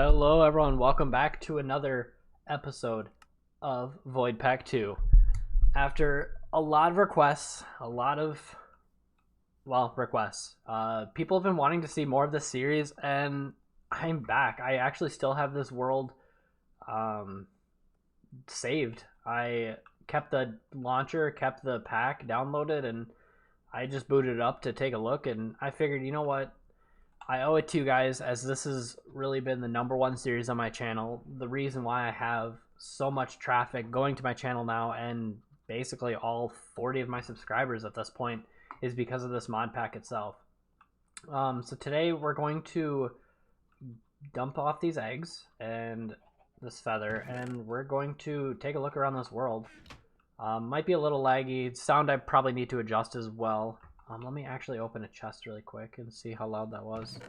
Hello, everyone. Welcome back to another episode of Void Pack 2. After a lot of requests, people have been wanting to see more of this series, and I'm back. I actually still have this world um, saved. I kept the launcher, kept the pack downloaded, and I just booted it up to take a look, and I figured, you know what? I owe it to you guys, as this has really been the number one series on my channel. The reason why I have so much traffic going to my channel now, and basically all 40 of my subscribers at this point, is because of this mod pack itself. So today we're going to dump off these eggs and this feather, and we're going to take a look around this world. Might be a little laggy. Sound I probably need to adjust as well. Let me actually open a chest really quick and see how loud that was.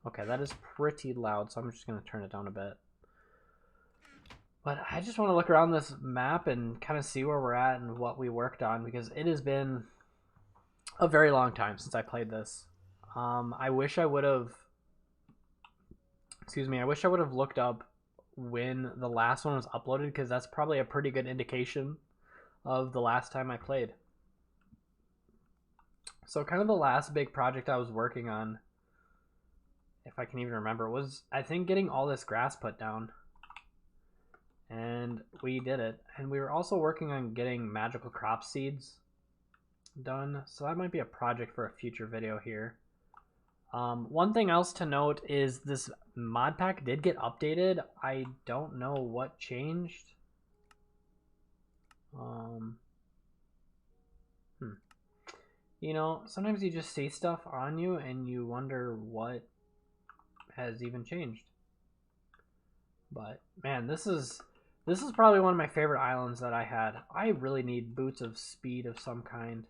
Okay, that is pretty loud, so I'm just going to turn it down a bit. But I just want to look around this map and kind of see where we're at and what we worked on, because it has been a very long time since I played this. I wish I would have... I wish I would have looked up when the last one was uploaded, because that's probably a pretty good indication of the last time I played. So kind of the last big project I was working on, if I can even remember, was I think getting all this grass put down. And we did it. And we were also working on getting magical crop seeds done. So that might be a project for a future video here. One thing else to note is this mod pack did get updated. I don't know what changed. You know, sometimes you just see stuff on you and you wonder what has even changed. But man, this is probably one of my favorite islands that I had. I really need boots of speed of some kind,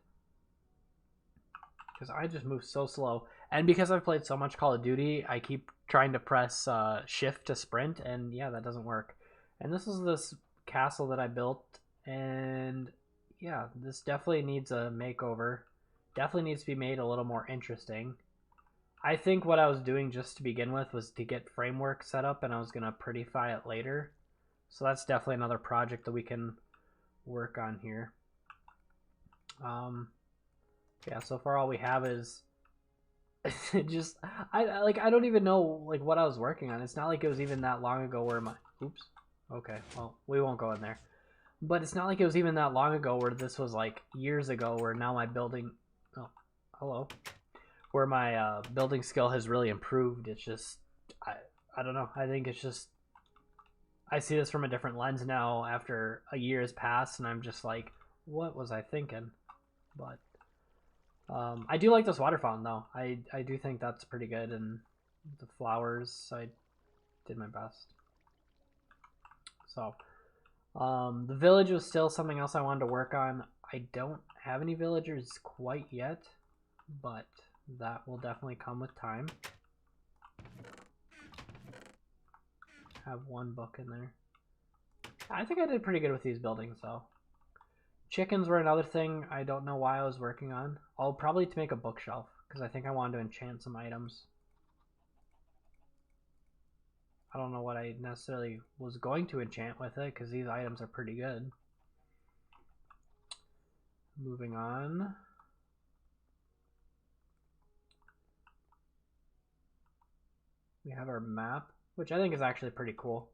because I just move so slow. And because I've played so much Call of Duty, I keep trying to press shift to sprint, and yeah, that doesn't work. And this is this castle that I built, and yeah, this definitely needs a makeover. Definitely needs to be made a little more interesting. I think what I was doing just to begin with was to get framework set up, and I was going to prettify it later. So that's definitely another project that we can work on here. Yeah, so far all we have is just I don't even know like what I was working on. It's not like it was even that long ago where my oops. Okay, well, we won't go in there. But it's not like it was even that long ago where this was like years ago, where now my building hello, where my building skill has really improved. It's just I don't know. I think it's just I see this from a different lens now after a year has passed, and I'm just like, what was I thinking? But I do like this water fountain though. I do think that's pretty good, and the flowers, I did my best. So the village was still something else I wanted to work on. I don't have any villagers quite yet, but that will definitely come with time. Have one book in there. I think I did pretty good with these buildings though. Chickens were another thing I don't know why I was working on. I'll probably to make a bookshelf, because I think I wanted to enchant some items. I don't know what I necessarily was going to enchant with it, because these items are pretty good. Moving on. We have our map, which I think is actually pretty cool.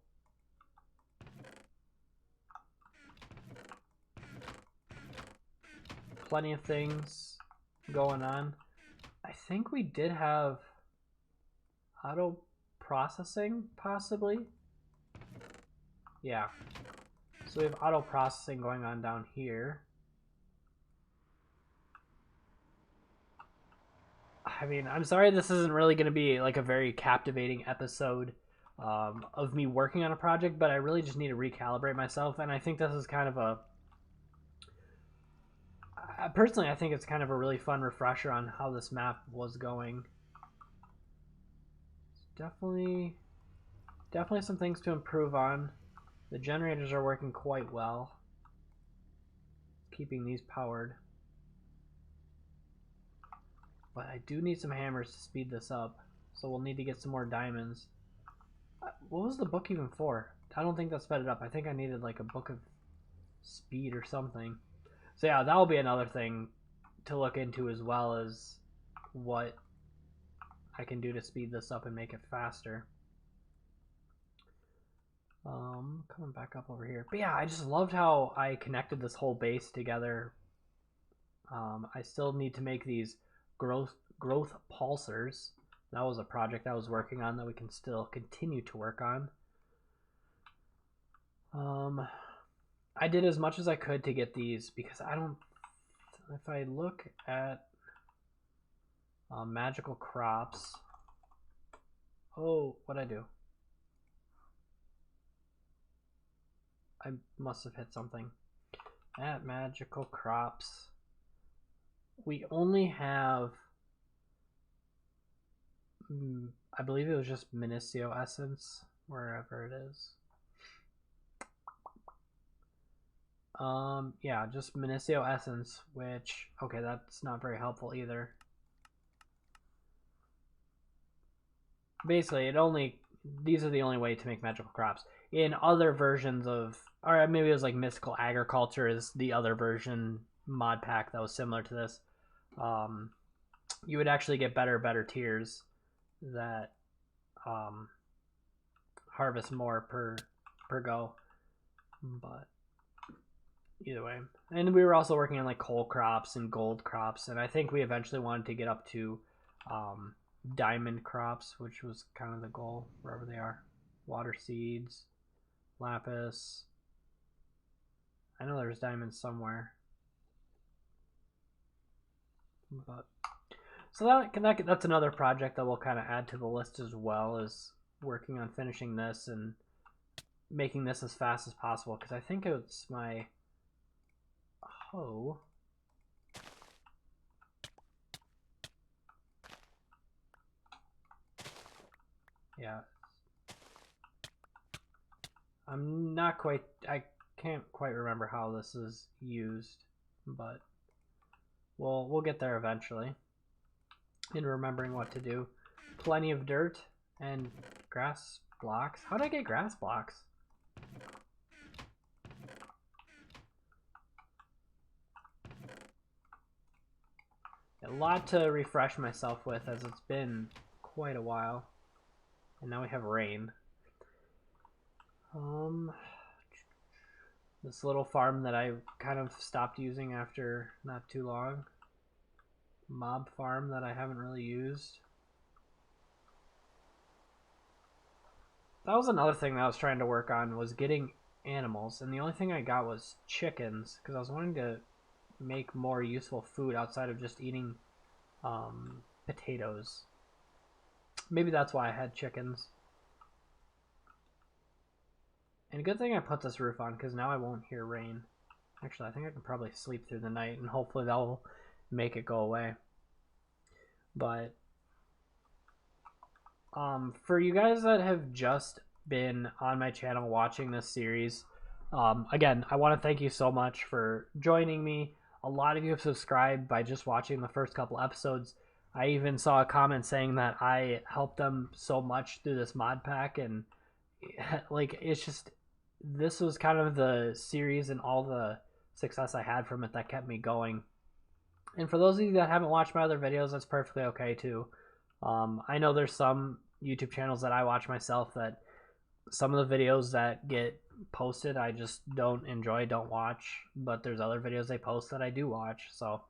Plenty of things going on. I think we did have auto processing, possibly. Yeah. So we have auto processing going on down here. I mean, I'm sorry this isn't really going to be like a very captivating episode of me working on a project, but I really just need to recalibrate myself, and I think this is kind of a... personally, I think it's kind of a really fun refresher on how this map was going. Definitely some things to improve on. The generators are working quite well, keeping these powered. But I do need some hammers to speed this up, so we'll need to get some more diamonds. What was the book even for? I don't think that sped it up. I think I needed like a book of speed or something. So yeah, that'll be another thing to look into, as well as what I can do to speed this up and make it faster. Coming back up over here. But yeah, I just loved how I connected this whole base together. I still need to make these growth pulsars. That was a project I was working on that we can still continue to work on. I did as much as I could to get these, because I don't, if I look at magical crops, oh, what'd I do? I must have hit something. At magical crops, we only have, I believe it was just Minicio Essence, wherever it is. Yeah, just Minicio Essence, which, okay, that's not very helpful either. Basically, these are the only way to make magical crops. In other versions of, or maybe it was like Mystical Agriculture is the other version mod pack that was similar to this. You would actually get better tiers that harvest more per go, but either way. And we were also working on like coal crops and gold crops, and I think we eventually wanted to get up to diamond crops, which was kind of the goal, wherever they are. Water seeds, lapis. I know there's diamonds somewhere, but so that's another project that we'll kind of add to the list, as well as working on finishing this and making this as fast as possible, because I think it's my hoe. Yeah, I'm not quite, I can't quite remember how this is used, but we'll get there eventually in remembering what to do. Plenty of dirt and grass blocks. How did I get grass blocks? A lot to refresh myself with, as it's been quite a while. And now we have rain. This little farm that I kind of stopped using after not too long. Mob farm that I haven't really used. That was another thing that I was trying to work on, was getting animals, and the only thing I got was chickens, because I was wanting to make more useful food outside of just eating potatoes. Maybe that's why I had chickens. And a good thing I put this roof on, because now I won't hear rain. Actually, I think I can probably sleep through the night, and hopefully that'll make it go away. But for you guys that have just been on my channel watching this series, again, I want to thank you so much for joining me. A lot of you have subscribed by just watching the first couple episodes. I even saw a comment saying that I helped them so much through this mod pack, and like, it's just, this was kind of the series and all the success I had from it that kept me going. And for those of you that haven't watched my other videos, that's perfectly okay too. I know there's some YouTube channels that I watch myself that some of the videos that get posted I just don't enjoy, don't watch, but there's other videos they post that I do watch, so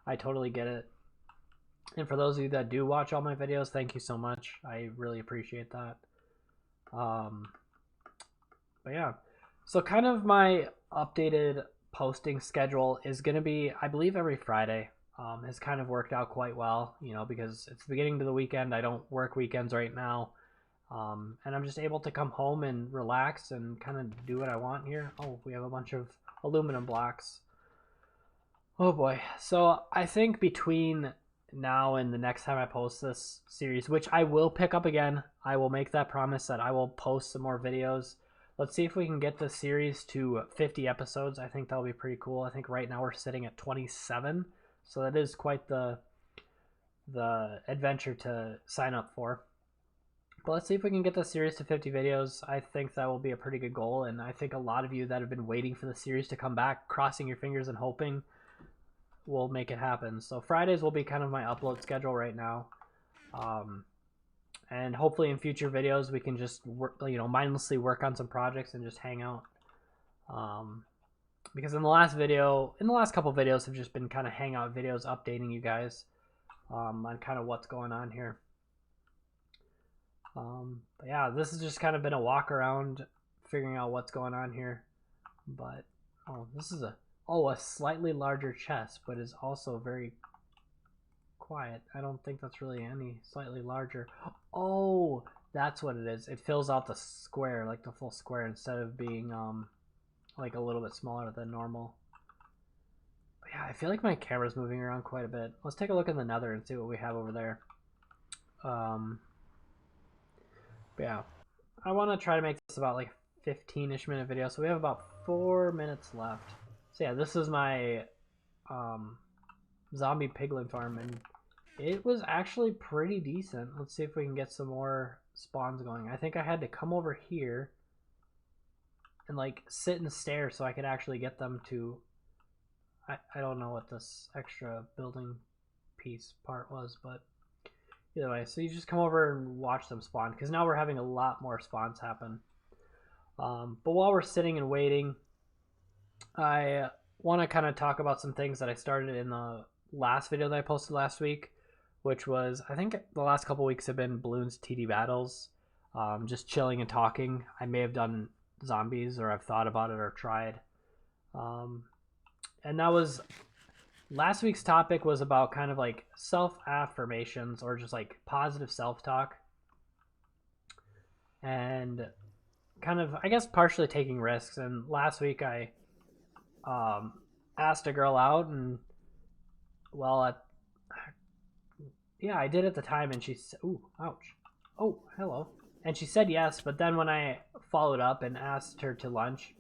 I totally get it. And for those of you that do watch all my videos, thank you so much. I really appreciate that. But yeah, so kind of my updated posting schedule is going to be, I believe, every Friday. Has kind of worked out quite well, you know, because it's the beginning of the weekend. I don't work weekends right now. And I'm just able to come home and relax and kind of do what I want here. Oh, we have a bunch of aluminum blocks. Oh boy. So I think between now and the next time I post this series, which I will pick up again, I will make that promise that I will post some more videos. Let's see if we can get this series to 50 episodes. I think that'll be pretty cool. I think right now we're sitting at 27. So that is quite the adventure to sign up for. But let's see if we can get the series to 50 videos. I think that will be a pretty good goal, and I think a lot of you that have been waiting for the series to come back, crossing your fingers and hoping, will make it happen. So Fridays will be kind of my upload schedule right now. And hopefully in future videos we can just work, mindlessly work on some projects and just hang out. Because in the last couple videos have just been kind of hangout videos updating you guys on kind of what's going on here. But yeah, this has just kind of been a walk around figuring out what's going on here. But this is a slightly larger chest, but is also very quiet. I don't think that's really any slightly larger. Oh, that's what it is. It fills out the square, like the full square, instead of being like a little bit smaller than normal. But yeah, I feel like my camera's moving around quite a bit. Let's take a look in the nether and see what we have over there. But yeah, I want to try to make this about like 15-ish minute video, so we have about 4 minutes left. So yeah, this is my zombie piglin farm, and it was actually pretty decent. Let's see if we can get some more spawns going. I think I had to come over here and like sit and stare so I could actually get them to, I don't know what this extra building piece part was, but either way, so you just come over and watch them spawn, because now we're having a lot more spawns happen. But while we're sitting and waiting, I want to kind of talk about some things that I started in the last video that I posted last week, which was, I think the last couple weeks have been Bloons TD battles, just chilling and talking. I may have done zombies, or I've thought about it or tried. And that was, last week's topic was about kind of like self-affirmations, or just like positive self-talk. And kind of, I guess, partially taking risks. And last week I asked a girl out, and well, yeah, I did at the time, and she said, ooh, ouch. Oh, hello. And she said yes, but then when I followed up and asked her to lunch,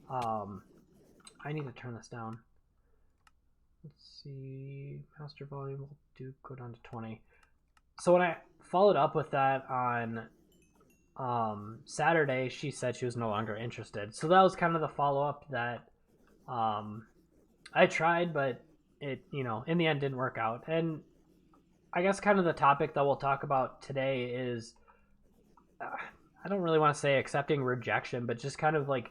I need to turn this down. Let's see, master volume will go down to 20. So when I followed up with that on Saturday, she said she was no longer interested. So that was kind of the follow-up that I tried, but it, in the end didn't work out. And I guess kind of the topic that we'll talk about today is, I don't really want to say accepting rejection, but just kind of like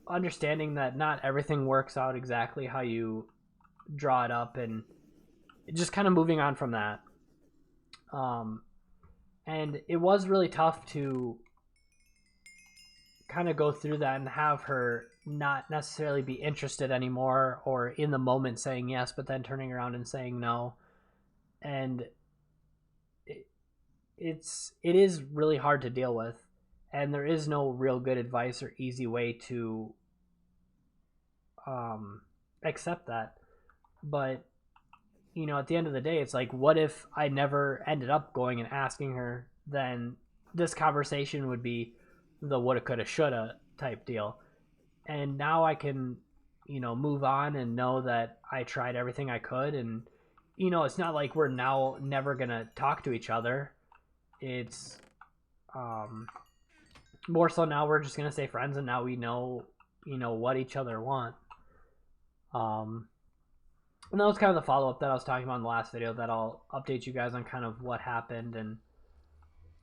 understanding that not everything works out exactly how you draw it up, and just kind of moving on from that. And it was really tough to kind of go through that and have her not necessarily be interested anymore, or in the moment saying yes, but then turning around and saying no. And it is really hard to deal with, and there is no real good advice or easy way to accept that. But at the end of the day, it's like, what if I never ended up going and asking her? Then this conversation would be the woulda, coulda, shoulda type deal. And now I can, move on and know that I tried everything I could. And, it's not like we're now never going to talk to each other. It's more so now we're just going to stay friends, and now we know, what each other want. And that was kind of the follow-up that I was talking about in the last video, that I'll update you guys on kind of what happened and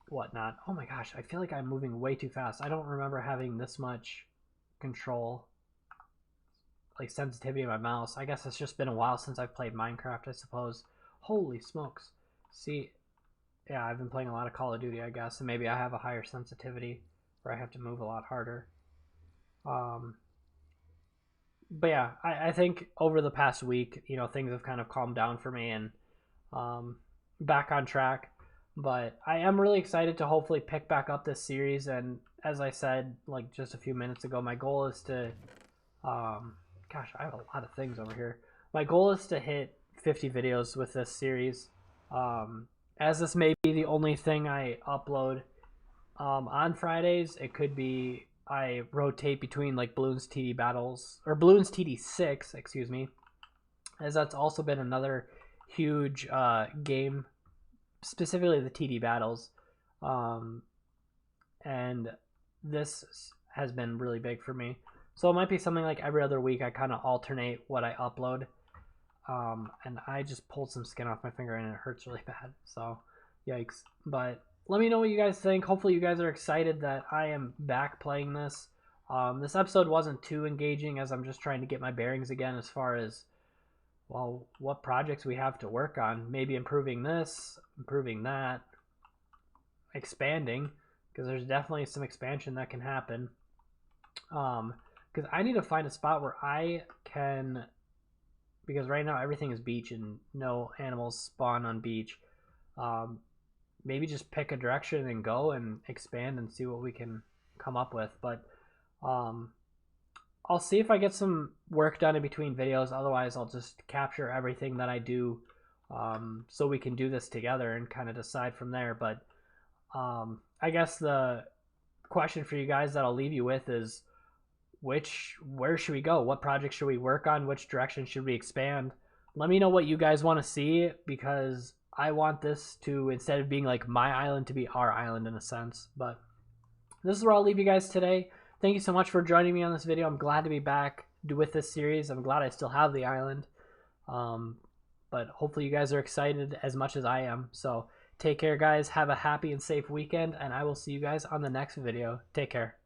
whatnot. Oh my gosh, I feel like I'm moving way too fast. I don't remember having this much control, like sensitivity of my mouse. I guess it's just been a while since I've played Minecraft, I suppose. Holy smokes. See, yeah, I've been playing a lot of Call of Duty, I guess, and maybe I have a higher sensitivity where I have to move a lot harder. But yeah, I think over the past week, things have kind of calmed down for me, and back on track. But I am really excited to hopefully pick back up this series. And as I said, like just a few minutes ago, my goal is to, gosh, I have a lot of things over here. My goal is to hit 50 videos with this series. As this may be the only thing I upload on Fridays, it could be I rotate between like Bloons TD battles, or Bloons TD 6, excuse me, as that's also been another huge game, specifically the TD battles. and this has been really big for me. So it might be something like every other week I kind of alternate what I upload. And I just pulled some skin off my finger and it hurts really bad. So yikes. But let me know what you guys think. Hopefully you guys are excited that I am back playing this. This episode wasn't too engaging as I'm just trying to get my bearings again as far as, well, what projects we have to work on. Maybe improving this, improving that, expanding, because there's definitely some expansion that can happen. Because I need to find a spot where I can, because right now everything is beach and no animals spawn on beach. Maybe just pick a direction and go and expand and see what we can come up with. But I'll see if I get some work done in between videos. Otherwise, I'll just capture everything that I do, so we can do this together and kind of decide from there. But I guess the question for you guys that I'll leave you with is, where should we go? What project should we work on? Which direction should we expand? Let me know what you guys want to see, because I want this to, instead of being like my island, to be our island in a sense. But this is where I'll leave you guys today. Thank you so much for joining me on this video. I'm glad to be back with this series. I'm glad I still have the island. But hopefully you guys are excited as much as I am. So take care, guys. Have a happy and safe weekend, and I will see you guys on the next video. Take care.